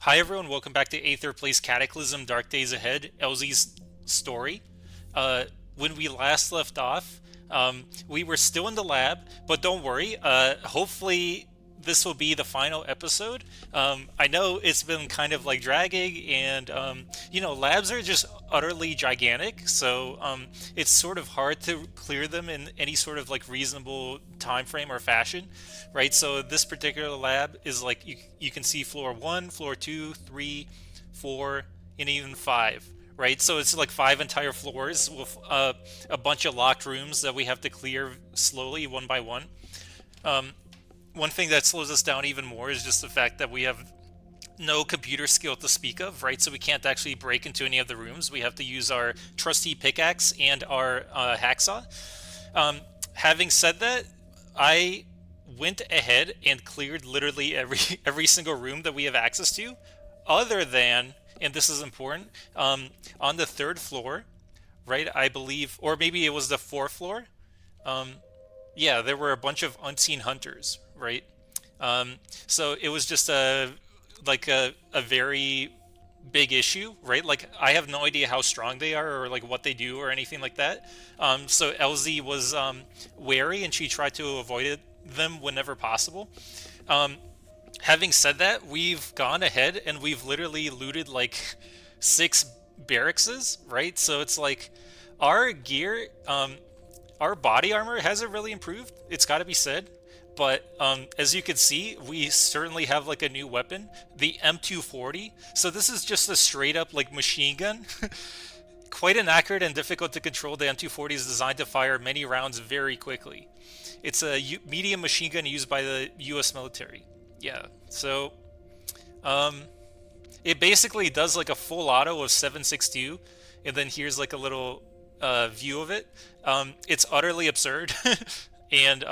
Hi everyone, welcome back to Aether Place Cataclysm Dark Days Ahead, Elsie's story. Uh, when we last left off, we were still in the lab, but don't worry, hopefully this will be the final episode. I know it's been kind of like dragging, and labs are just utterly gigantic, so it's sort of hard to clear them in any sort of like reasonable time frame or fashion, right? So this particular lab is like you can see floor one, floor two, three, four, and even five. Right, so it's like five entire floors with a bunch of locked rooms that we have to clear slowly, one by one. One thing that slows us down even more is just the fact that we have no computer skill to speak of, right? So we can't actually break into any of the rooms. We have to use our trusty pickaxe and our hacksaw. Um, Having said that, I went ahead and cleared literally every every single room that we have access to, other than, and this is important, on the third floor, right? I believe, or maybe it was the fourth floor. Um, yeah, there were a bunch of unseen hunters, right? So it was just a very big issue, right? Like I have no idea how strong they are or like what they do or anything like that. So Elsie was wary and she tried to them whenever possible. Um, Having said that, we've gone ahead and we've literally looted like six barrackses, right? So it's like our gear, our body armor hasn't really improved. It's got to be said. But as you can see, we certainly have like a new weapon, the M240. So this is just a straight up like machine gun. Quite inaccurate and difficult to control, the M240 is designed to fire many rounds very quickly. It's a medium machine gun used by the US military. Yeah, so um, it basically does like a full auto of 7.62, and then here's like a little view of it. It's utterly absurd, and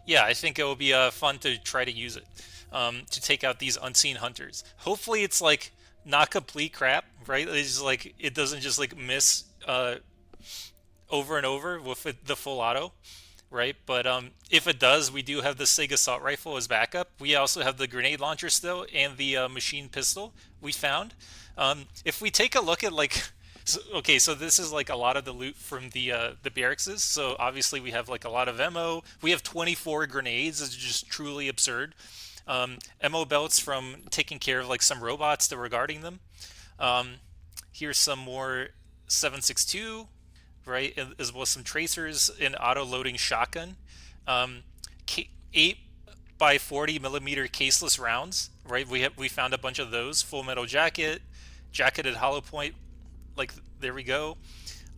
yeah, I think it will be fun to try to use it to take out these unseen hunters. Hopefully, it's like not complete crap, right? It's just like it doesn't just like miss over and over with the full auto, right? But if it does, we do have the SIG assault rifle as backup. We also have the grenade launcher still and the machine pistol we found. If we take a look at like, so this is like a lot of the loot from the barracks. So obviously we have like a lot of ammo. We have 24 grenades. It's just truly absurd. Ammo belts from taking care of like some robots that were guarding them. Um, Here's some more 7.62, right? As well as some tracers, an auto-loading shotgun, um, 8 by 40 millimeter caseless rounds, right? We found a bunch of those. Full metal jacket, jacketed hollow point, like there we go.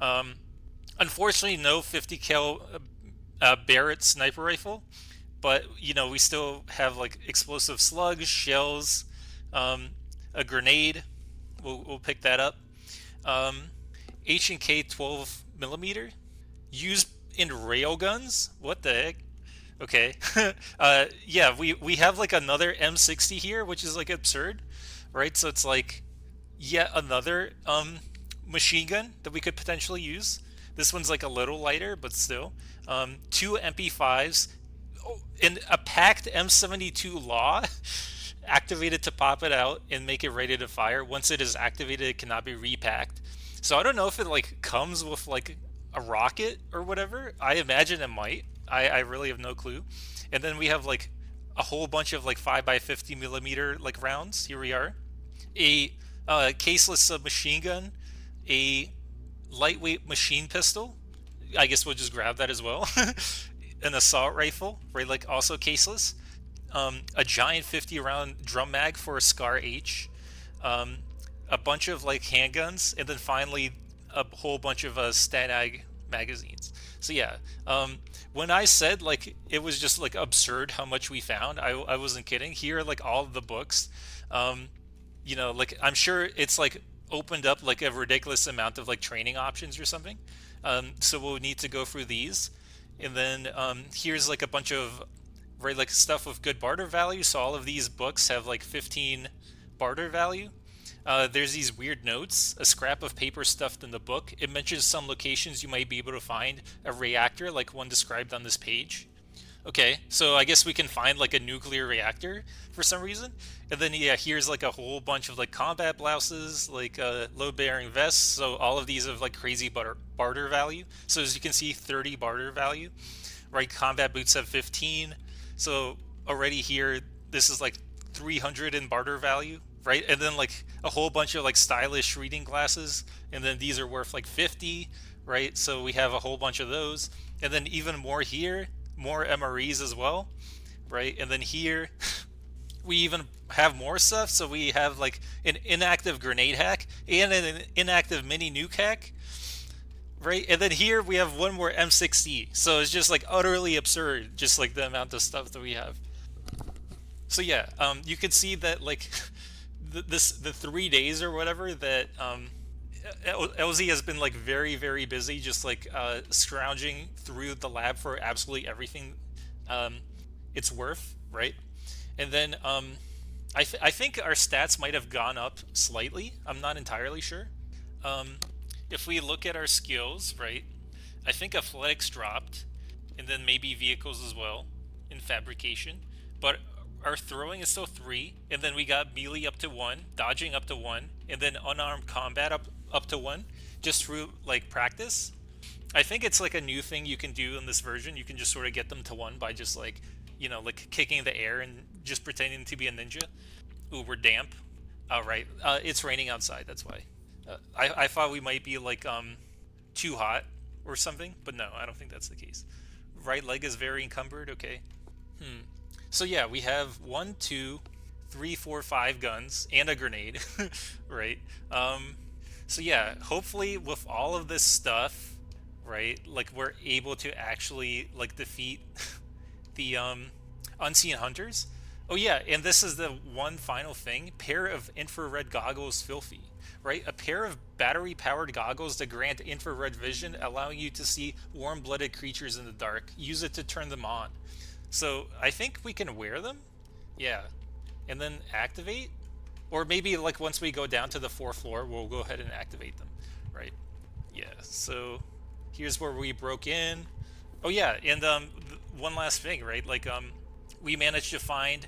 Um, Unfortunately, no 50 cal Barrett sniper rifle, but we still have like explosive slugs, shells, um, a grenade. We'll pick that up. Um, H&K 12 millimeter used in railguns. What the heck? Okay. Yeah, we have like another M60 here, which is like absurd, right? So it's like yet another machine gun that we could potentially use. This one's like a little lighter, but still. Two MP5s, and a packed M72 Law activated to pop it out and make it ready to fire. Once it is activated, it cannot be repacked. So I don't know if it like comes with like a rocket or whatever. I imagine it might. I really have no clue. And then we have like a whole bunch of like 5 by 50 millimeter like rounds. Here we are. A caseless submachine gun, a lightweight machine pistol. I guess we'll just grab that as well. An assault rifle, right? Like also caseless. A giant 50 round drum mag for a Scar H, um, a bunch of like handguns, and then finally a whole bunch of Stanag magazines. So yeah, when I said like it was just like absurd how much we found, I wasn't kidding. Here are like all of the books. Um, like I'm sure it's like opened up like a ridiculous amount of like training options or something. So we'll need to go through these, and then here's like a bunch of right like stuff with good barter value. So all of these books have like 15 barter value. There's these weird notes, a scrap of paper stuffed in the book. It mentions some locations you might be able to find a reactor, like one described on this page. Okay, so I guess we can find like a nuclear reactor for some reason. And then yeah, here's like a whole bunch of like combat blouses, like load bearing vests. So all of these have like crazy barter value. So as you can see, 30 barter value, right? Combat boots have 15. So already here, this is like 300 in barter value, right? And then like a whole bunch of like stylish reading glasses, and then these are worth like 50, right? So we have a whole bunch of those, and then even more here, more MREs as well, right? And then here we even have more stuff. So we have like an inactive grenade hack and an inactive mini nuke hack, right? And then here we have one more M60. So it's just like utterly absurd, just like the amount of stuff that we have. So yeah, you can see that like the 3 days or whatever that LZ has been like very busy, just like scrounging through the lab for absolutely everything um, it's worth, right? And then I think our stats might have gone up slightly. I'm not entirely sure. Um, if we look at our skills, right, I think athletics dropped, and then maybe vehicles as well in fabrication. But our throwing is still 3, and then we got melee up to 1, dodging up to 1, and then unarmed combat up to 1, just through like practice. I think it's like a new thing you can do in this version. You can just sort of get them to 1 by just like, like kicking the air and just pretending to be a ninja. Ooh, we're damp. Oh, right. It's raining outside. That's why. I thought we might be like too hot or something, but no, I don't think that's the case. Right leg is very encumbered. Okay. So yeah, we have one, two, three, four, 5 guns and a grenade, right? So yeah, hopefully with all of this stuff, right, like we're able to actually like defeat the unseen hunters. Oh yeah, and this is the one final thing: pair of infrared goggles, filthy. Right, a pair of battery-powered goggles that grant infrared vision, allowing you to see warm-blooded creatures in the dark. Use it to turn them on. So I think we can wear them. Yeah, and then activate, or maybe like once we go down to the 4th floor, we'll go ahead and activate them. Right. Yeah. So here's where we broke in. Oh yeah, and one last thing, right? Like we managed to find,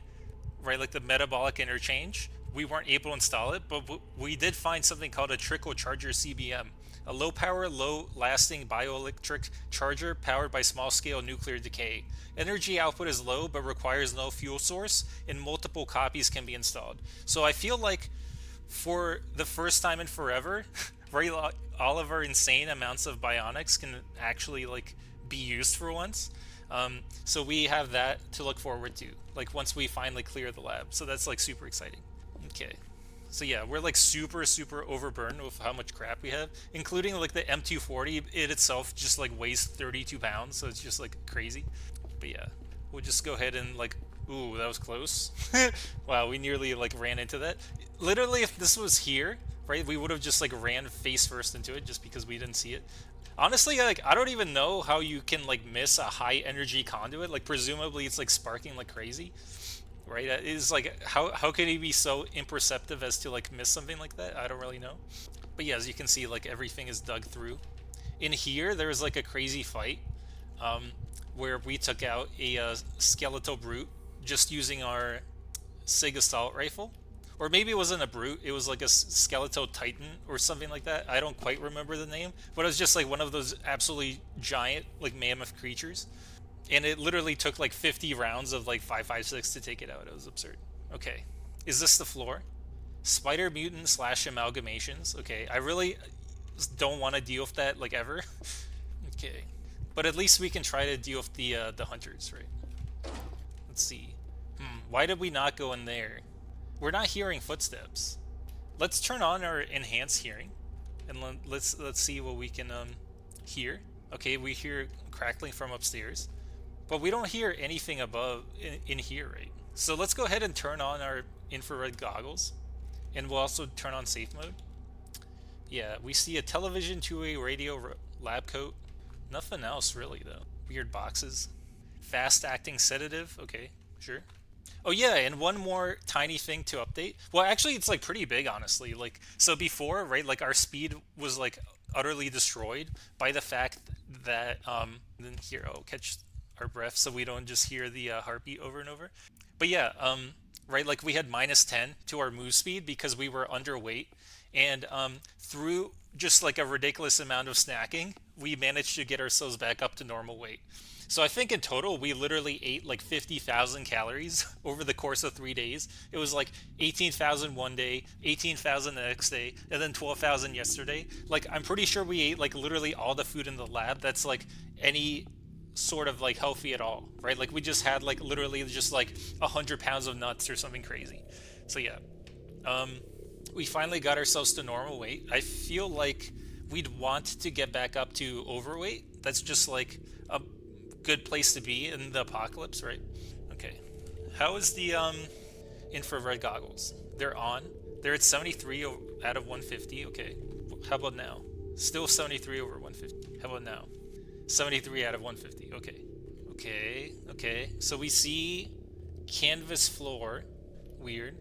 right, like the metabolic interchange. We weren't able to install it, but we did find something called a trickle charger CBM, a low power, low lasting bioelectric charger powered by small scale nuclear decay. Energy output is low but requires no fuel source, and multiple copies can be installed. So I feel like for the first time in forever, right, all of our insane amounts of bionics can actually like be used for once. So we have that to look forward to, like once we finally clear the lab. So that's like super exciting. Okay. So yeah, we're like super overburdened with how much crap we have, including like the M240. It itself just like weighs 32 pounds, so it's just like crazy. But yeah, we'll just go ahead and like, ooh, that was close. Wow, we nearly like ran into that. Literally, if this was here, right, we would have just like ran face first into it just because we didn't see it. Honestly, like I don't even know how you can like miss a high energy conduit. Like presumably it's like sparking like crazy, right? Is like how can he be so imperceptive as to like miss something like that? I don't really know. But yeah, as you can see, like everything is dug through. In here, there was like a crazy fight, um, where we took out a skeletal brute just using our Sig assault rifle. Or maybe it wasn't a brute, it was like a skeletal titan or something like that. I don't quite remember the name, but it was just like one of those absolutely giant like mammoth creatures. And it literally took like 50 rounds of like 5.56 to take it out. It was absurd. Okay. Is this the floor? Spider mutant slash amalgamations. Okay. I really don't want to deal with that like ever. Okay. But at least we can try to deal with the hunters, right? Let's see. Why did we not go in there? We're not hearing footsteps. Let's turn on our enhanced hearing, and let's see what we can hear. Okay, we hear crackling from upstairs, but we don't hear anything above in here, right? So let's go ahead and turn on our infrared goggles, and we'll also turn on safe mode. Yeah, we see a television, two-way radio, lab coat. Nothing else really though. Weird boxes. Fast acting sedative. Okay, sure. Oh yeah, and one more tiny thing to update. Well, actually, it's like pretty big, honestly. Like, so before, right? Like our speed was like utterly destroyed by the fact that then here, oh, catch. our breath so we don't just hear the heartbeat over and over. But yeah, right, like we had -10 to our move speed because we were underweight, and through just like a ridiculous amount of snacking, we managed to get ourselves back up to normal weight. So I think in total we literally ate like 50,000 calories over the course of 3 days. It was like 18,000 one day, 18,000 the next day, and then 12,000 yesterday. Like I'm pretty sure we ate like literally all the food in the lab that's like any sort of like healthy at all, right? Like we just had like literally just like 100 pounds of nuts or something crazy. So yeah, um, we finally got ourselves to normal weight. I feel like we'd want to get back up to overweight. That's just like a good place to be in the apocalypse, right? Okay. How is the infrared goggles? They're on. They're at 73 out of 150. Okay. How about now? Still 73 over 150. How about now? 73 out of 150. Okay. Okay. Okay. So we see canvas floor. Weird.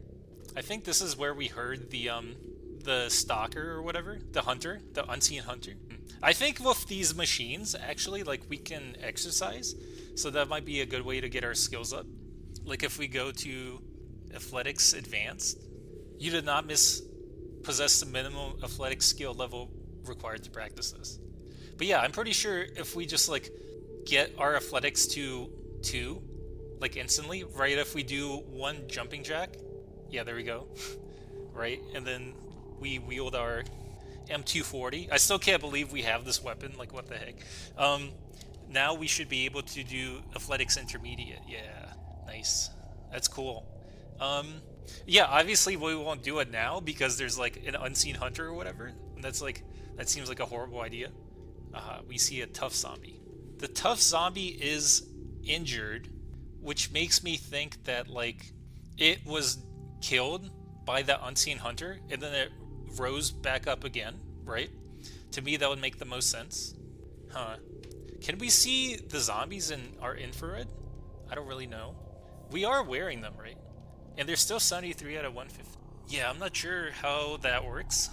I think this is where we heard the stalker or whatever, the hunter, the unseen hunter. I think with these machines, actually, like we can exercise, so that might be a good way to get our skills up. Like if we go to athletics advanced, you did not possess the minimum athletic skill level required to practice this. But yeah, I'm pretty sure if we just like get our athletics to 2, like instantly, right? If we do 1 jumping jack, yeah, there we go, right? And then we wield our M240. I still can't believe we have this weapon. Like, what the heck? Now we should be able to do athletics intermediate. Yeah, nice. That's cool. Um, yeah, obviously we won't do it now because there's like an unseen hunter or whatever. And that's like that seems like a horrible idea. We see a tough zombie. The tough zombie is injured, which makes me think that like it was killed by the unseen hunter and then it rose back up again, right? To me, that would make the most sense. Huh. Can we see the zombies in our infrared? I don't really know. We are wearing them, right? And they're still 73 out of 150. Yeah, I'm not sure how that works,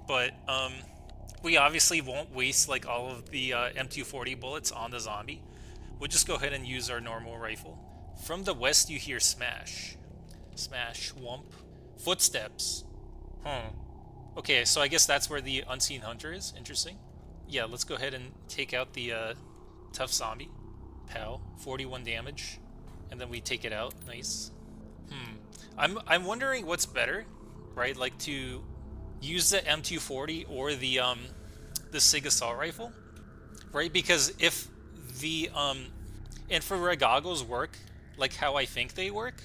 but we obviously won't waste like all of the M240 bullets on the zombie. We'll just go ahead and use our normal rifle. From the west, you hear smash. Smash, whomp. Footsteps. Huh. Okay, so I guess that's where the unseen hunter is. Interesting. Yeah, let's go ahead and take out the tough zombie. Pow. 41 damage. And then we take it out. Nice. I'm wondering what's better, right? Like to use the M240 or the SIG assault rifle, right? Because if the infrared goggles work like how I think they work,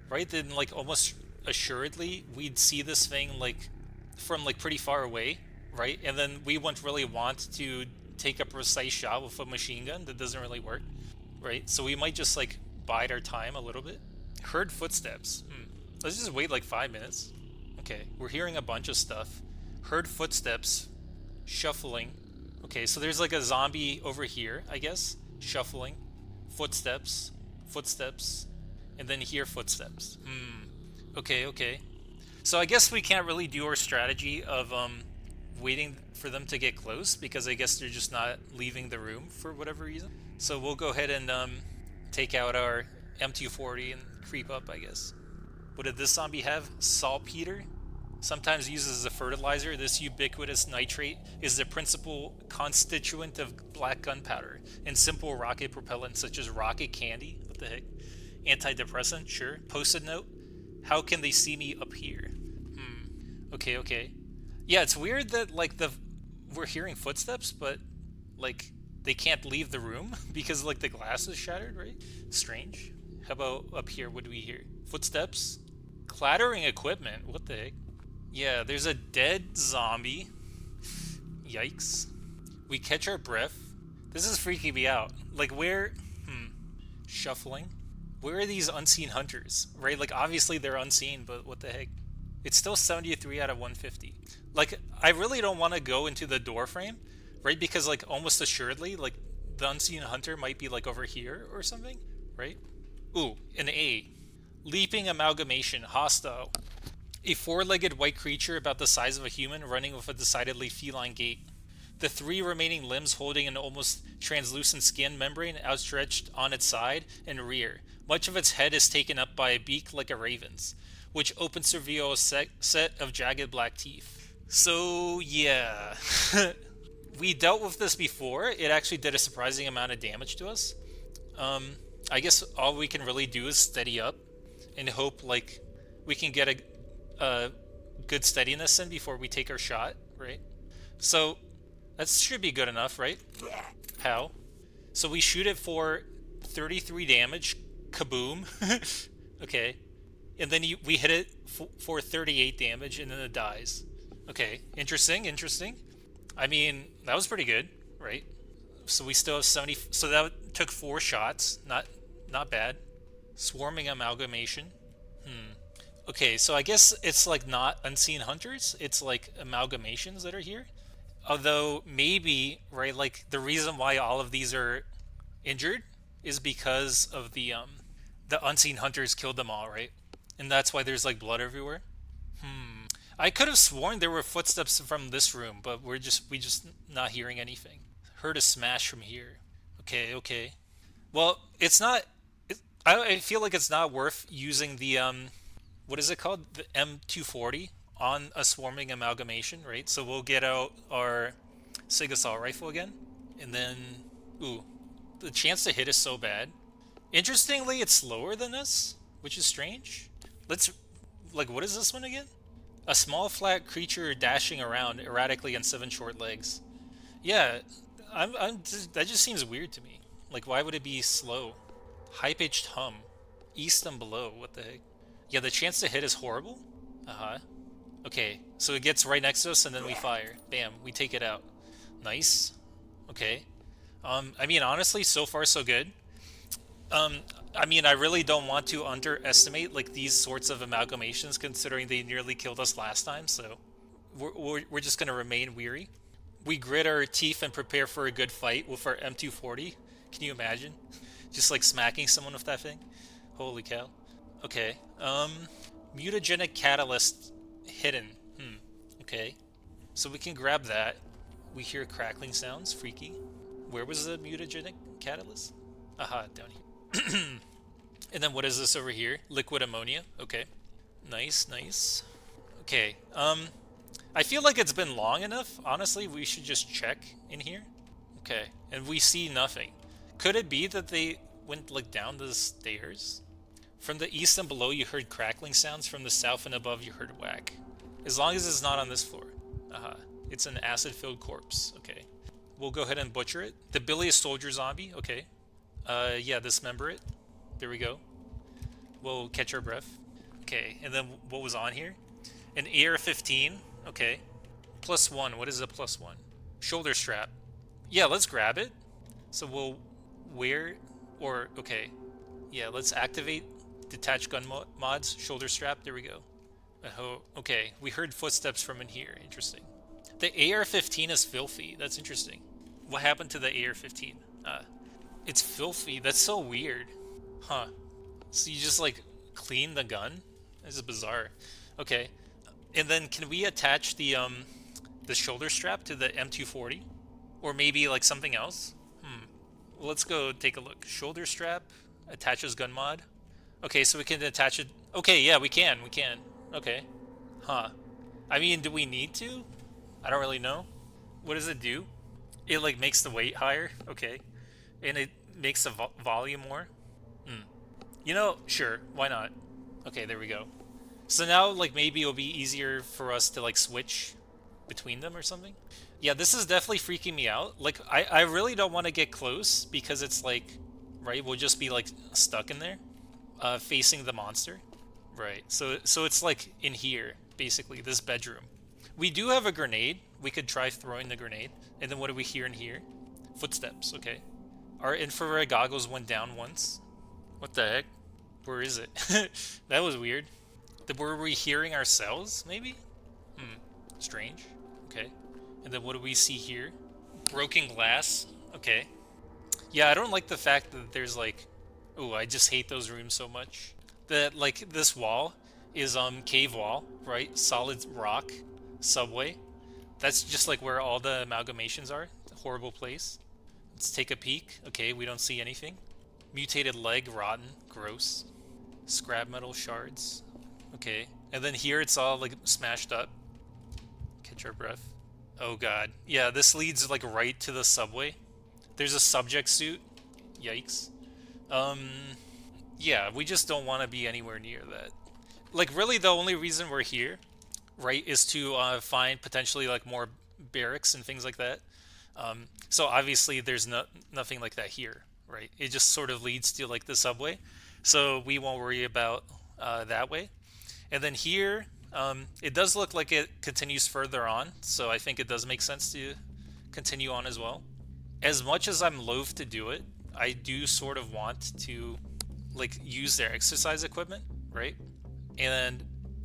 right? Then like almost assuredly we'd see this thing like from like pretty far away, right? And then we wouldn't really want to take a precise shot with a machine gun that doesn't really work, right? So we might just like bide our time a little bit. Heard footsteps. Let's just wait like 5 minutes. Okay, we're hearing a bunch of stuff. Heard footsteps. Shuffling. Okay, so there's like a zombie over here, I guess. Shuffling. Footsteps. Footsteps. And then hear footsteps. Okay, okay. So I guess we can't really do our strategy of waiting for them to get close because I guess they're just not leaving the room for whatever reason. So we'll go ahead and take out our M240 and creep up, I guess. What did this zombie have? Saltpeter? Sometimes used as a fertilizer, this ubiquitous nitrate is the principal constituent of black gunpowder and simple rocket propellant such as rocket candy. What the heck? Antidepressant? Sure. Post-it note? How can they see me up here? Okay, okay. Yeah, it's weird that like we're hearing footsteps, but like they can't leave the room because like the glass is shattered, right? Strange. How about up here? What do we hear? Footsteps? Clattering equipment? What the heck? Yeah, there's a dead zombie. Yikes. We catch our breath. This is freaking me out. Like where... Shuffling. Where are these unseen hunters? Right? Like obviously they're unseen, but what the heck? It's still 73 out of 150. Like I really don't want to go into the door frame, right? Because like almost assuredly, like the unseen hunter might be like over here or something, right? Ooh, an A. Leaping amalgamation, hostile. A four-legged white creature about the size of a human running with a decidedly feline gait. The three remaining limbs holding an almost translucent skin membrane outstretched on its side and rear. Much of its head is taken up by a beak like a raven's, which opens to reveal a set of jagged black teeth. So, yeah. We dealt with this before. It actually did a surprising amount of damage to us. Um, I guess all we can really do is steady up and hope, like, we can get a good steadiness in before we take our shot, right? So, that should be good enough, right? How? So we shoot it for 33 damage. Kaboom. Okay. And then we hit it for 38 damage, and then it dies. Okay. Interesting, interesting. I mean, that was pretty good, right? So we still have 70... So that took 4 shots. Not bad. Swarming amalgamation. Okay, so I guess it's like not unseen hunters. It's like amalgamations that are here. Although maybe, right, like the reason why all of these are injured is because of the unseen hunters killed them all, right? And that's why there's like blood everywhere. I could have sworn there were footsteps from this room, but we just not hearing anything. Heard a smash from here. Okay, okay. Well, it's not. I feel like it's not worth using the what is it called? The M240 on a swarming amalgamation, right? So we'll get out our Sig Assault rifle again, and then ooh, the chance to hit is so bad. Interestingly, it's slower than this, which is strange. Let's like, what is this one again? A small flat creature dashing around erratically on 7 short legs. Yeah, that just seems weird to me. Like, why would it be slow? High-pitched hum. East and below, what the heck? Yeah, the chance to hit is horrible. Uh-huh. Okay, so it gets right next to us and then we fire. Bam, we take it out. Nice. Okay. I mean, honestly, so far so good. Um, I mean, I really don't want to underestimate like these sorts of amalgamations, considering they nearly killed us last time. So we're just gonna remain weary. We grit our teeth and prepare for a good fight with our M240. Can you imagine? Just like smacking someone with that thing. Holy cow. Okay. Mutagenic catalyst hidden. Okay. So we can grab that. We hear crackling sounds. Freaky. Where was the mutagenic catalyst? Aha, down here. And then what is this over here? Liquid ammonia. Okay. Nice, nice. Okay. I feel like it's been long enough. Honestly, we should just check in here. Okay. And we see nothing. Could it be that they went like down the stairs? From the east and below you heard crackling sounds. From the south and above you heard whack. As long as it's not on this floor. Aha. It's an acid-filled corpse. Okay. We'll go ahead and butcher it. The bilious soldier zombie. Okay. Yeah, dismember it. There we go. We'll catch our breath. Okay, and then what was on here? An AR-15. Okay. +1. What is a +1? Shoulder strap. Yeah, let's grab it. So we'll wear, or, okay. Yeah, let's activate detach gun mods. Shoulder strap. There we go. Okay, we heard footsteps from in here. Interesting. The AR-15 is filthy. That's interesting. What happened to the AR-15? It's filthy. That's so weird. Huh. So you just like clean the gun? This is bizarre. Okay. And then can we attach the shoulder strap to the M240? Or maybe like something else? Well, let's go take a look. Shoulder strap attaches gun mod. Okay, so we can attach it. Okay, yeah, we can. Okay. Huh. I mean, do we need to? I don't really know. What does it do? It like makes the weight higher. Okay. And it makes the volume more. You know, sure, why not? Okay, there we go. So now, like, maybe it'll be easier for us to, like, switch between them or something? Yeah, this is definitely freaking me out. Like, I really don't want to get close because it's, like, right, we'll just be, like, stuck in there, facing the monster. Right, so it's, like, in here, basically, this bedroom. We do have a grenade. We could try throwing the grenade. And then what do we hear in here? Footsteps, okay. Our infrared goggles went down once. What the heck? Where is it? That was weird. Were we hearing ourselves, maybe? Strange. Okay. And then what do we see here? Broken glass. Okay. Yeah, I don't like the fact that there's like... Oh, I just hate those rooms so much. That, like, this wall is cave wall, right? Solid rock. Subway. That's just like where all the amalgamations are. Horrible place. Let's take a peek. Okay, we don't see anything. Mutated leg, rotten, gross. Scrap metal shards. Okay. And then here it's all like smashed up. Catch our breath. Oh god. Yeah, this leads like right to the subway. There's a subject suit. Yikes. Um, yeah, we just don't want to be anywhere near that. Like, really, the only reason we're here, right, is to find potentially like more barracks and things like that. So obviously, there's nothing like that here, right? It just sort of leads to like the subway, so we won't worry about that way. And then here, it does look like it continues further on, so I think it does make sense to continue on as well. As much as I'm loath to do it, I do sort of want to like use their exercise equipment, right? And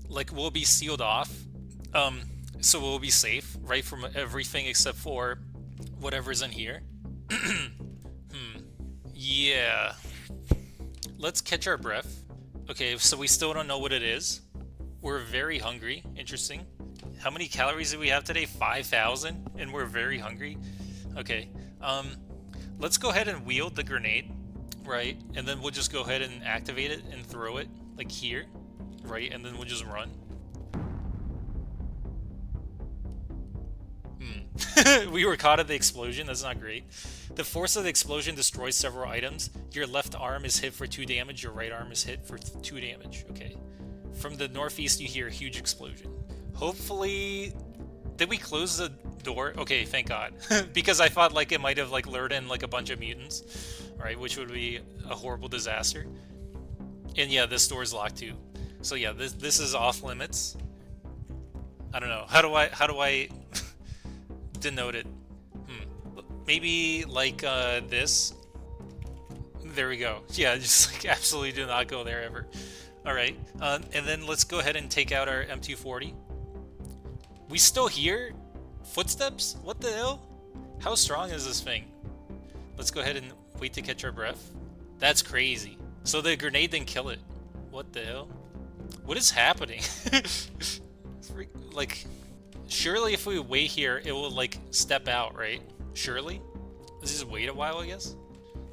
like we'll be sealed off, um, so we'll be safe, right, from everything except for whatever's in here. Yeah. Let's catch our breath. Okay, so we still don't know what it is. We're very hungry. Interesting. How many calories do we have today? 5,000, and we're very hungry. Okay. Let's go ahead and wield the grenade, right? And then we'll just go ahead and activate it and throw it, like here, right? And then we'll just run. We were caught at the explosion. That's not great. The force of the explosion destroys several items. Your left arm is hit for 2 damage. Your right arm is hit for 2 damage. Okay. From the northeast, you hear a huge explosion. Hopefully... Did we close the door? Okay, thank God. Because I thought like it might have like lured in like a bunch of mutants, right? Which would be a horrible disaster. And yeah, this door is locked too. So yeah, this is off limits. I don't know. How do I denote it? Maybe like this. There we go. Yeah, just like absolutely do not go there ever. All right, and then let's go ahead and take out our M240. We still hear footsteps? What the hell? How strong is this thing? Let's go ahead and wait to catch our breath. That's crazy. So the grenade didn't kill it. What the hell? What is happening? Like, surely if we wait here, it will like step out, right? Surely? Let's just wait a while, I guess.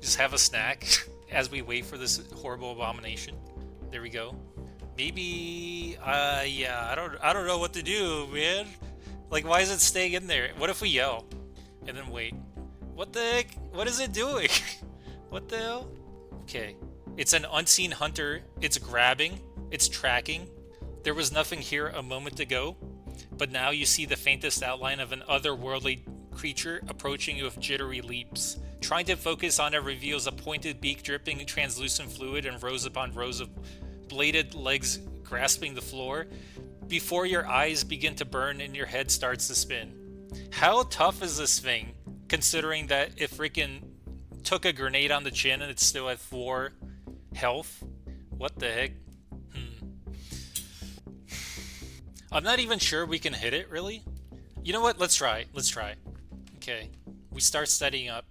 Just have a snack as we wait for this horrible abomination. There we go. Maybe, yeah, I don't know what to do, man. Like, why is it staying in there? What if we yell? And then wait. What the heck? What is it doing? What the hell? Okay. It's an unseen hunter. It's grabbing. It's tracking. There was nothing here a moment ago, but now you see the faintest outline of an otherworldly creature approaching you with jittery leaps. Trying to focus on it reveals a pointed beak dripping translucent fluid and rows upon rows of bladed legs grasping the floor before your eyes begin to burn and your head starts to spin. How tough is this thing, considering that it freaking took a grenade on the chin and it's still at 4 health? What the heck? I'm not even sure we can hit it, really. You know what? Let's try. Let's try. Okay. We start setting up.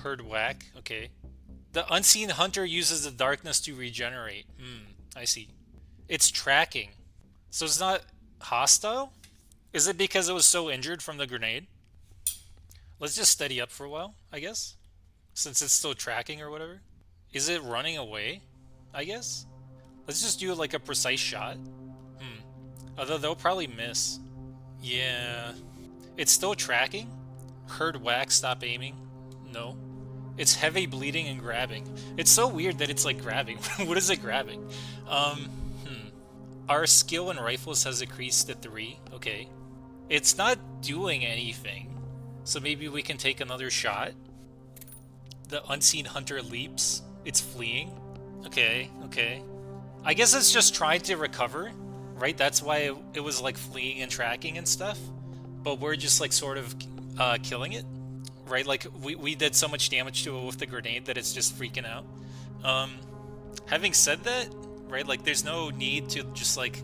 Herd whack. Okay. The unseen hunter uses the darkness to regenerate. I see. It's tracking. So it's not hostile? Is it because it was so injured from the grenade? Let's just steady up for a while, I guess. Since it's still tracking or whatever. Is it running away? I guess? Let's just do like a precise shot. Although they'll probably miss. Yeah. It's still tracking? Herd whack, stop aiming. No. It's heavy bleeding and grabbing. It's so weird that it's like grabbing. What is it grabbing? Our skill in rifles has increased to 3. Okay. It's not doing anything. So maybe we can take another shot. The unseen hunter leaps. It's fleeing. Okay, okay. I guess it's just trying to recover, right? That's why it was like fleeing and tracking and stuff. But we're just like sort of killing it. Right, like we did so much damage to it with the grenade that it's just freaking out. Having said that, right, like there's no need to just like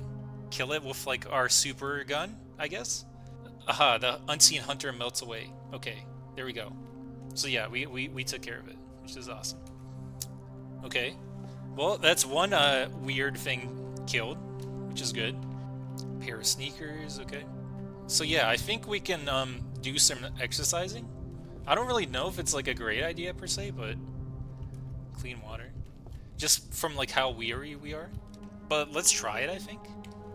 kill it with like our super gun, I guess. Aha, the unseen hunter melts away. Okay, there we go. So yeah, we took care of it, which is awesome. Okay, well that's one weird thing killed, which is good. Pair of sneakers, okay. So yeah, I think we can do some exercising. I don't really know if it's like a great idea per se, but clean water. Just from like how weary we are. But let's try it, I think.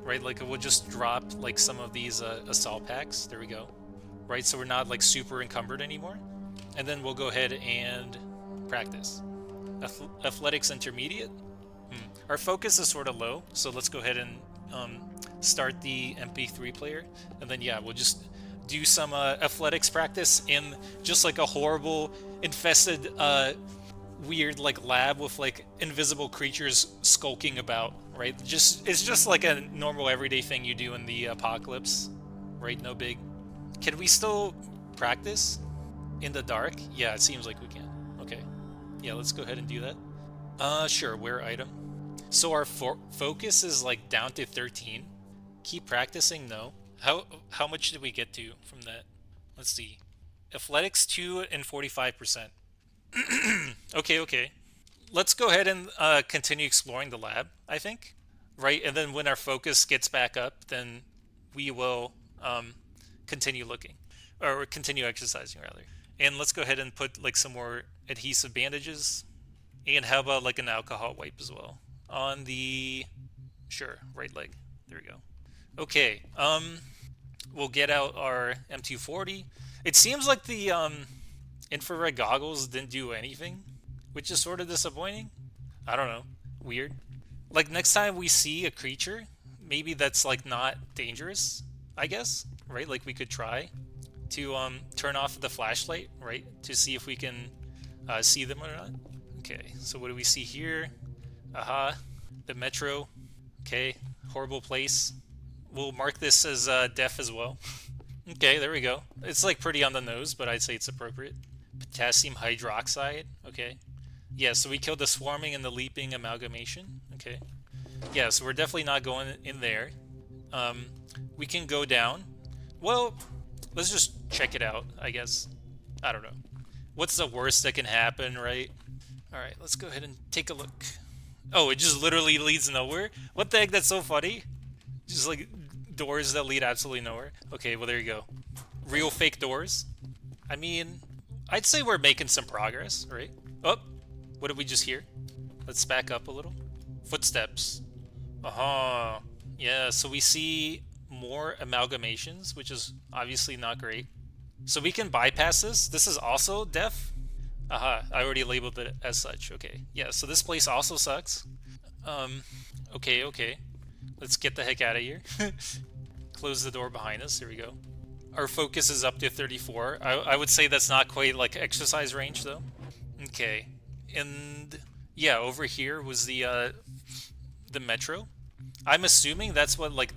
Right, like we'll just drop like some of these assault packs. There we go. Right, so we're not like super encumbered anymore. And then we'll go ahead and practice. Athletics intermediate. Our focus is sort of low, so let's go ahead and start the MP3 player, and then yeah, we'll just do some athletics practice in just like a horrible, infested, weird like lab with like invisible creatures skulking about. Right? Just it's just like a normal everyday thing you do in the apocalypse. Right? No big. Can we still practice in the dark? Yeah, it seems like we can. Okay. Yeah, let's go ahead and do that. Sure. Wear item. So our focus is like down to 13. Keep practicing, no. How much did we get to from that? Let's see. Athletics 2 and 45%. Okay, okay. Let's go ahead and continue exploring the lab, I think. Right? And then when our focus gets back up, then we will continue looking. Or continue exercising, rather. And let's go ahead and put like some more adhesive bandages. And how about like an alcohol wipe as well? On the... Sure, right leg. There we go. Okay, we'll get out our M240. It seems like the infrared goggles didn't do anything, which is sort of disappointing. I don't know. Weird. Like next time we see a creature, maybe that's like not dangerous, I guess, right? Like we could try to turn off the flashlight, right? To see if we can see them or not. Okay, so what do we see here? Aha, the metro. Okay, horrible place. We'll mark this as deaf as well. Okay, there we go. It's like pretty on the nose, but I'd say it's appropriate. Potassium hydroxide. Okay. Yeah, so we killed the swarming and the leaping amalgamation. Okay. Yeah, so we're definitely not going in there. We can go down. Well, let's just check it out, I guess. I don't know. What's the worst that can happen, right? Alright, let's go ahead and take a look. Oh, it just literally leads nowhere? What the heck, that's so funny. Just like doors that lead absolutely nowhere. Okay, well there you go. Real fake doors. I mean, I'd say we're making some progress, right? Oh, what did we just hear? Let's back up a little. Footsteps. Uh-huh. Yeah, so we see more amalgamations, which is obviously not great. So we can bypass this. This is also deaf. Aha, I already labeled it as such. Okay, yeah, so this place also sucks. Okay, okay. Let's get the heck out of here. Close the door behind us. Here we go. Our focus is up to 34. I would say that's not quite like exercise range though. Okay, and yeah, over here was the metro. I'm assuming that's what like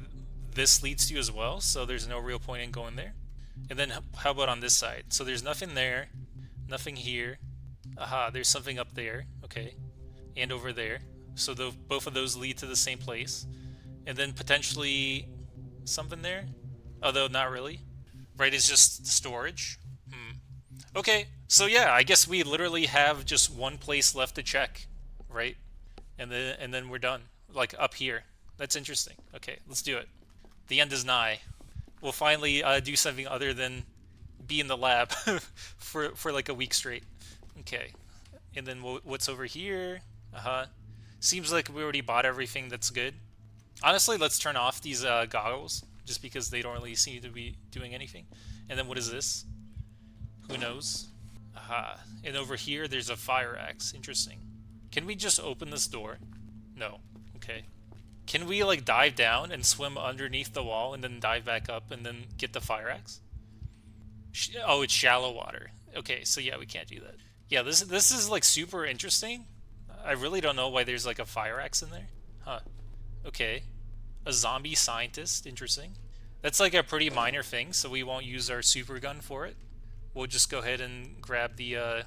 this leads to as well. So there's no real point in going there. And then how about on this side? So there's nothing there, nothing here. Aha, there's something up there. Okay, and over there. So both of those lead to the same place. And then potentially something there, although not really. Right, it's just storage. Okay, so yeah, I guess we literally have just one place left to check, right? And then we're done. Like up here. That's interesting. Okay, let's do it. The end is nigh. We'll finally do something other than be in the lab for like a week straight. Okay, and then what's over here? Seems like we already bought everything that's good. Honestly, let's turn off these goggles, just because they don't really seem to be doing anything. And then what is this? Who knows? Aha. And over here, there's a fire axe. Interesting. Can we just open this door? No. Okay. Can we, like, dive down and swim underneath the wall and then dive back up and then get the fire axe? Oh, it's shallow water. Okay, so yeah, we can't do that. Yeah, this is, like, super interesting. I really don't know why there's, like, a fire axe in there. Huh. Okay. A zombie scientist. Interesting. That's like a pretty minor thing, so we won't use our super gun for it. We'll just go ahead and grab the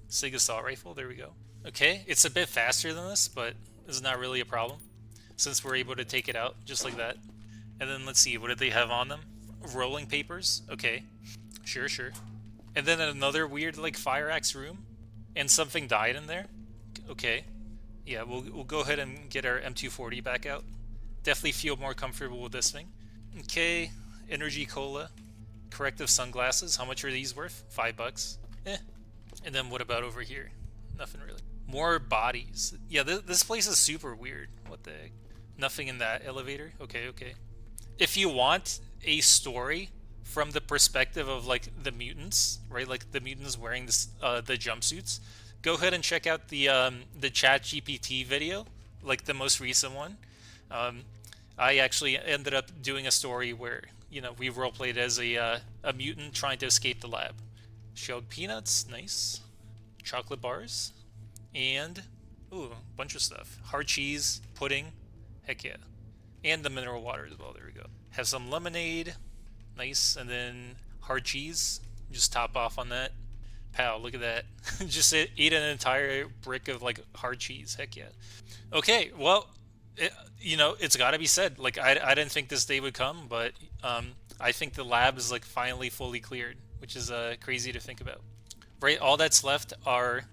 SIG assault rifle. There we go. Okay, it's a bit faster than this, but it's not really a problem, since we're able to take it out just like that. And then let's see, what did they have on them? Rolling papers. Okay, sure, sure. And then another weird like fire axe room, and something died in there. Okay, yeah, we'll go ahead and get our M240 back out. Definitely feel more comfortable with this thing. Okay, energy cola, corrective sunglasses. How much are these worth? $5. Eh. And then what about over here? Nothing really. More bodies. Yeah, this place is super weird. What the heck? Nothing in that elevator? Okay, okay. If you want a story from the perspective of like the mutants, right? Like the mutants wearing this the jumpsuits, go ahead and check out the Chat GPT video, like the most recent one. Um, I actually ended up doing a story where we roleplayed as a mutant trying to escape the lab. Shelled peanuts, nice. Chocolate bars, and ooh, a bunch of stuff. Hard cheese, pudding, heck yeah, and the mineral water as well. There we go. Have some lemonade, nice, and then hard cheese. Just top off on that. Pow, look at that. Just eat an entire brick of like hard cheese. Heck yeah. Okay, well, it's got to be said. Like I didn't think this day would come, but I think the lab is like finally fully cleared, which is crazy to think about. Right, all that's left are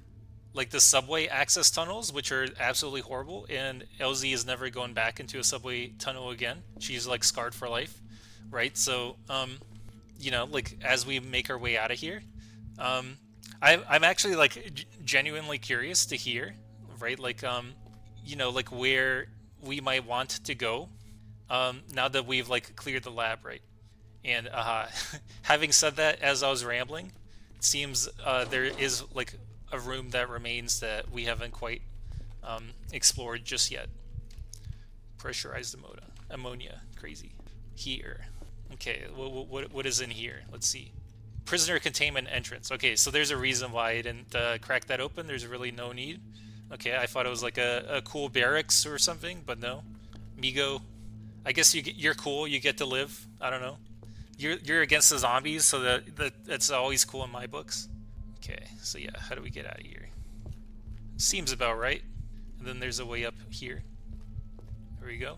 like the subway access tunnels, which are absolutely horrible, and Elsie is never going back into a subway tunnel again. She's like scarred for life, right? So, like as we make our way out of here, I'm actually like genuinely curious to hear, right? Like, like where we might want to go, now that we've like cleared the lab, right? And having said that, as I was rambling, it seems there is like a room that remains that we haven't quite explored just yet. Pressurized ammonia, crazy. Here, okay. What is in here? Let's see. Prisoner containment entrance. Okay, so there's a reason why I didn't crack that open. There's really no need. Okay, I thought it was like a cool barracks or something, but no. Migo, I guess you're cool. You get to live. I don't know. You're against the zombies, so that's always cool in my books. Okay, so yeah, how do we get out of here? Seems about right. And then there's a way up here. There we go.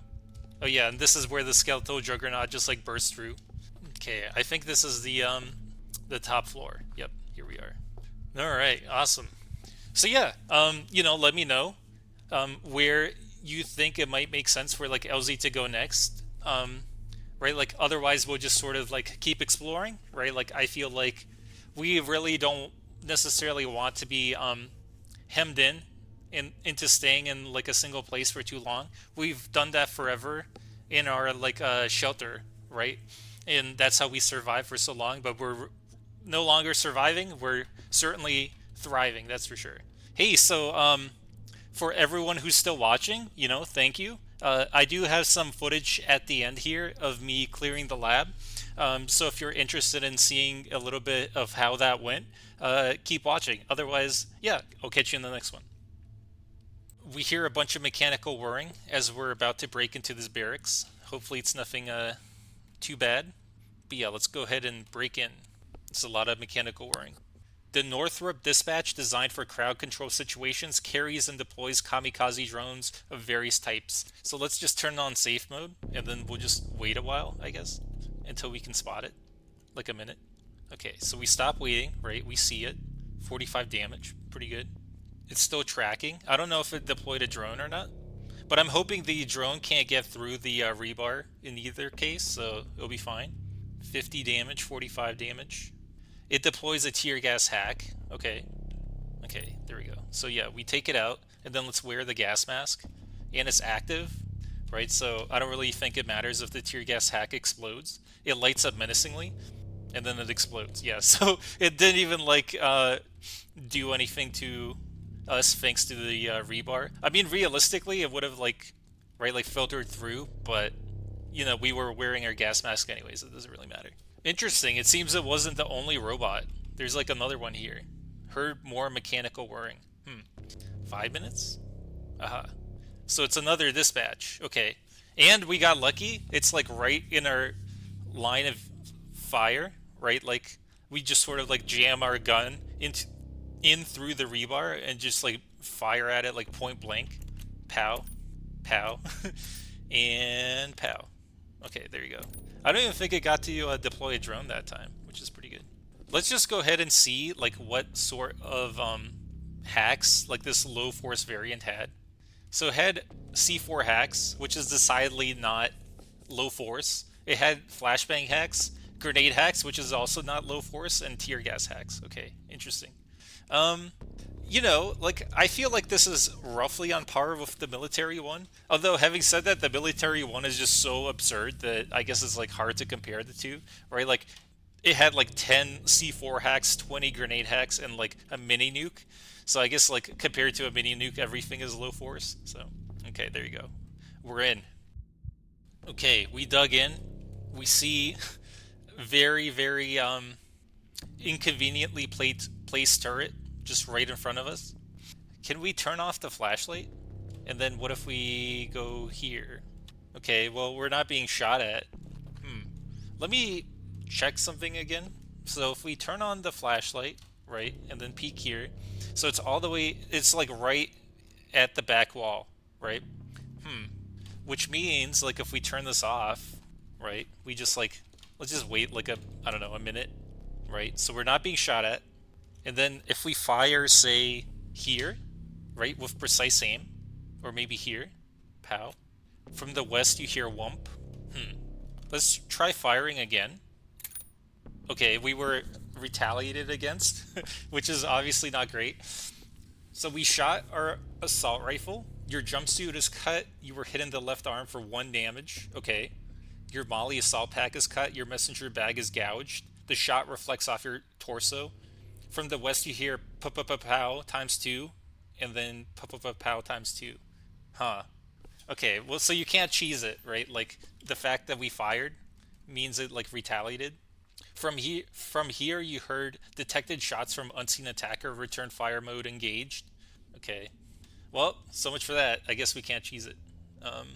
Oh yeah, and this is where the skeletal juggernaut just like bursts through. Okay, I think this is the top floor. Yep, here we are. All right, awesome. So yeah, let me know where you think it might make sense for like Elsie to go next. Right, like otherwise we'll just sort of like keep exploring, right? Like I feel like we really don't necessarily want to be hemmed into staying in like a single place for too long. We've done that forever in our like shelter, right? And that's how we survived for so long, but we're no longer surviving. We're certainly thriving, that's for sure. Hey, so for everyone who's still watching, thank you. I do have some footage at the end here of me clearing the lab. So if you're interested in seeing a little bit of how that went, keep watching. Otherwise, yeah, I'll catch you in the next one. We hear a bunch of mechanical whirring as we're about to break into this barracks. Hopefully it's nothing too bad. But yeah, let's go ahead and break in. It's a lot of mechanical whirring. The Northrop dispatch, designed for crowd control situations, carries and deploys kamikaze drones of various types. So let's just turn on safe mode, and then we'll just wait a while, I guess, until we can spot it. Like a minute. Okay, so we stop waiting, right? We see it. 45 damage. Pretty good. It's still tracking. I don't know if it deployed a drone or not, but I'm hoping the drone can't get through the rebar in either case, so it'll be fine. 50 damage, 45 damage. It deploys a tear gas hack. Okay. Okay, there we go. So yeah, we take it out, and then let's wear the gas mask. And it's active, right? So I don't really think it matters if the tear gas hack explodes. It lights up menacingly, and then it explodes. Yeah, so it didn't even like do anything to us thanks to the rebar. I mean, realistically, it would have like filtered through, but we were wearing our gas mask anyways. So it doesn't really matter. Interesting. It seems it wasn't the only robot. There's like another one here. Heard more mechanical whirring. 5 minutes? So it's another dispatch. Okay. And we got lucky. It's like right in our line of fire, right? Like we just sort of like jam our gun in through the rebar and just like fire at it like point blank. Pow. Pow. And pow. Okay, there you go. I don't even think it got to deploy a drone that time, which is pretty good. Let's just go ahead and see like what sort of hacks like this low force variant had. So it had C4 hacks, which is decidedly not low force. It had flashbang hacks, grenade hacks, which is also not low force, and tear gas hacks. Okay, interesting. Um, like I feel like this is roughly on par with the military one. Although having said that, the military one is just so absurd that I guess it's like hard to compare the two, right? Like it had like 10 C4 hacks, 20 grenade hacks, and like a mini nuke. So I guess like compared to a mini nuke, everything is low force. So okay, there you go. We're in. Okay, we dug in. We see very, very inconveniently placed turret just right in front of us. Can we turn off the flashlight? And then what if we go here? Okay, well, we're not being shot at. Hmm. Let me check something again. So if we turn on the flashlight, right, and then peek here, so it's all the way, it's like right at the back wall, right? Hmm. Which means, like, if we turn this off, right, we just, like, let's just wait, like, I don't know, a minute, right? So we're not being shot at. And then if we fire, say, here, right, with precise aim, or maybe here, pow. From the west, you hear whump. Hmm. Let's try firing again. Okay, we were retaliated against, which is obviously not great. So we shot our assault rifle. Your jumpsuit is cut. You were hit in the left arm for 1 damage. Okay. Your Molly assault pack is cut. Your messenger bag is gouged. The shot reflects off your torso. From the west, you hear pow times 2, and then pow times 2. Huh. Okay, well, so you can't cheese it, right? Like, the fact that we fired means it, like, retaliated. From here, you heard detected shots from unseen attacker, return fire mode engaged. Okay. Well, so much for that. I guess we can't cheese it. Um,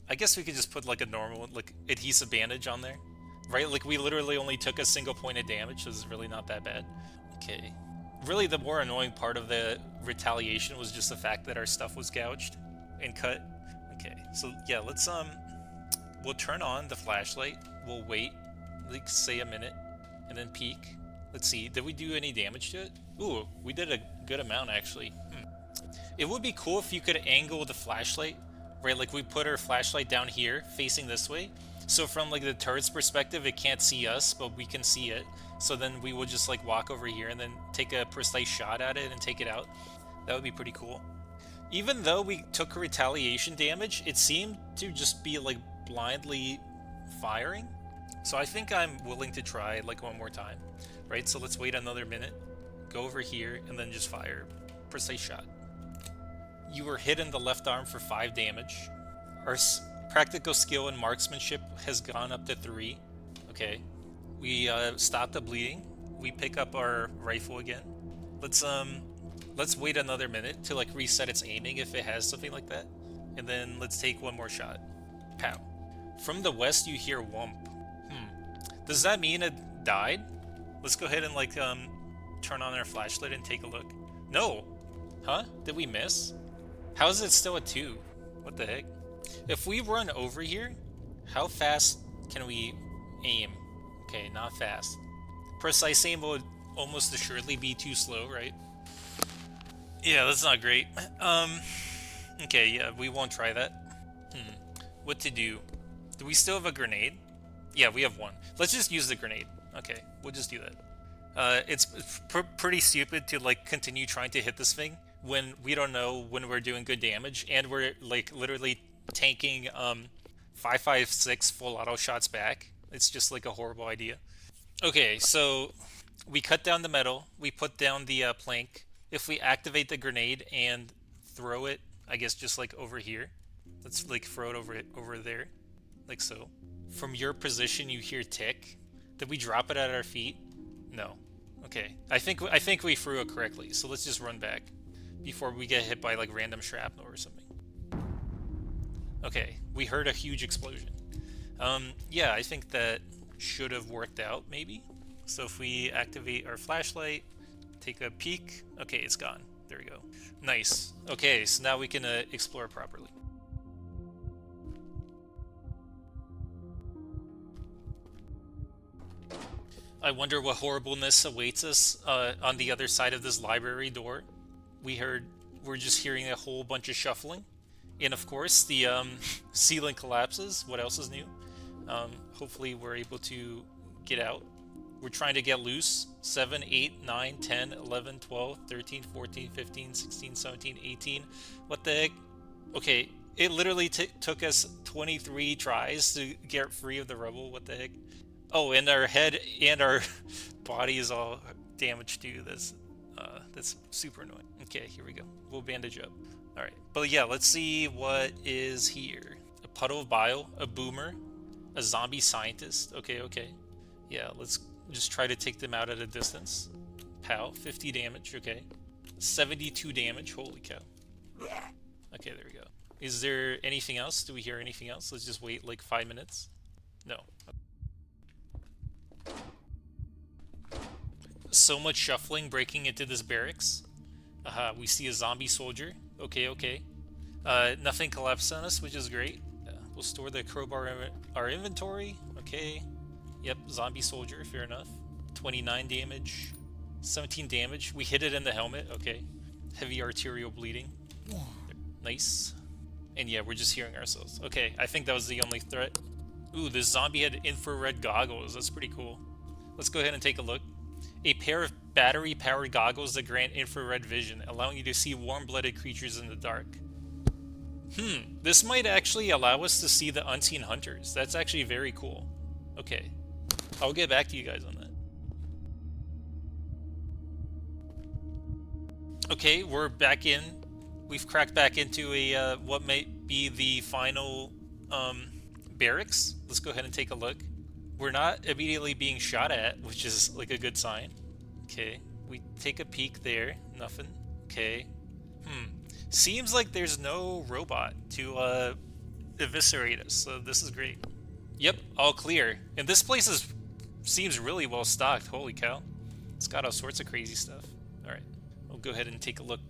I guess we could just put like a normal like adhesive bandage on there, right? Like we literally only took a single point of damage, so it's really not that bad. Okay. Really, the more annoying part of the retaliation was just the fact that our stuff was gouged and cut. Okay, so yeah, we'll turn on the flashlight. We'll wait, like say a minute, and then peek. Let's see, did we do any damage to it? Ooh, we did a good amount actually. It would be cool if you could angle the flashlight, right? Like we put our flashlight down here, facing this way. So from like the turret's perspective, it can't see us, but we can see it. So then we would just like walk over here and then take a precise shot at it and take it out. That would be pretty cool. Even though we took retaliation damage, it seemed to just be like blindly firing. So I think I'm willing to try like one more time, right? So let's wait another minute, go over here, and then just fire. Precise shot. You were hit in the left arm for 5 damage. Our practical skill in marksmanship has gone up to 3. Okay. We stopped the bleeding. We pick up our rifle again. Let's wait another minute to like reset its aiming if it has something like that. And then let's take one more shot. Pow. From the west you hear whump. Does that mean it died? Let's go ahead and like turn on our flashlight and take a look. No. Huh? Did we miss? How is it still a 2? What the heck? If we run over here, how fast can we aim? Okay, not fast. Precise aim would almost assuredly be too slow, right? Yeah, that's not great. Okay, yeah, we won't try that. What to do? Do we still have a grenade? Yeah, we have one. Let's just use the grenade. Okay, we'll just do that. It's pretty stupid to like continue trying to hit this thing when we don't know when we're doing good damage and we're like literally tanking 5.56 full auto shots back. It's just like a horrible idea. Okay, so we cut down the metal, we put down the plank. If we activate the grenade and throw it, I guess just like over here, let's like throw it over there, like so. From your position, you hear tick. Did we drop it at our feet? No. Okay. I think we threw it correctly. So let's just run back before we get hit by like random shrapnel or something. Okay. We heard a huge explosion. Yeah, I think that should have worked out maybe. So if we activate our flashlight, take a peek. Okay, it's gone. There we go. Nice. Okay, so now we can explore properly. I wonder what horribleness awaits us on the other side of this library door. We're just hearing a whole bunch of shuffling. And of course, the ceiling collapses. What else is new? Hopefully we're able to get out. We're trying to get loose. 7, 8, 9, 10, 11, 12, 13, 14, 15, 16, 17, 18. What the heck? Okay, it literally took us 23 tries to get free of the rubble. What the heck? Oh, and our head and our body is all damaged too. That's super annoying. Okay, here we go. We'll bandage up. All right, but yeah, let's see what is here. A puddle of bile, a boomer, a zombie scientist. Okay, okay. Yeah, let's just try to take them out at a distance. Pow, 50 damage. Okay, 72 damage. Holy cow. Okay, there we go. Is there anything else? Do we hear anything else? Let's just wait like 5 minutes. No. So much shuffling breaking into this barracks. We see a zombie soldier. Okay, okay. Nothing collapsed on us, which is great. We'll store the crowbar in our inventory. Okay. Yep, zombie soldier, fair enough. 29 damage. 17 damage. We hit it in the helmet. Okay. Heavy arterial bleeding. Nice. And yeah, we're just healing ourselves. Okay, I think that was the only threat. Ooh, this zombie had infrared goggles. That's pretty cool. Let's go ahead and take a look. A pair of battery-powered goggles that grant infrared vision, allowing you to see warm-blooded creatures in the dark. This might actually allow us to see the unseen hunters. That's actually very cool. Okay. I'll get back to you guys on that. Okay, we're back in. We've cracked back into a what might be the final barracks. Let's go ahead and take a look. We're not immediately being shot at, which is like a good sign. Okay, we take a peek there. Nothing. Okay. Seems like there's no robot to eviscerate us, so this is great. Yep, all clear. And this place seems really well stocked. Holy cow. It's got all sorts of crazy stuff. Alright, we'll go ahead and take a look.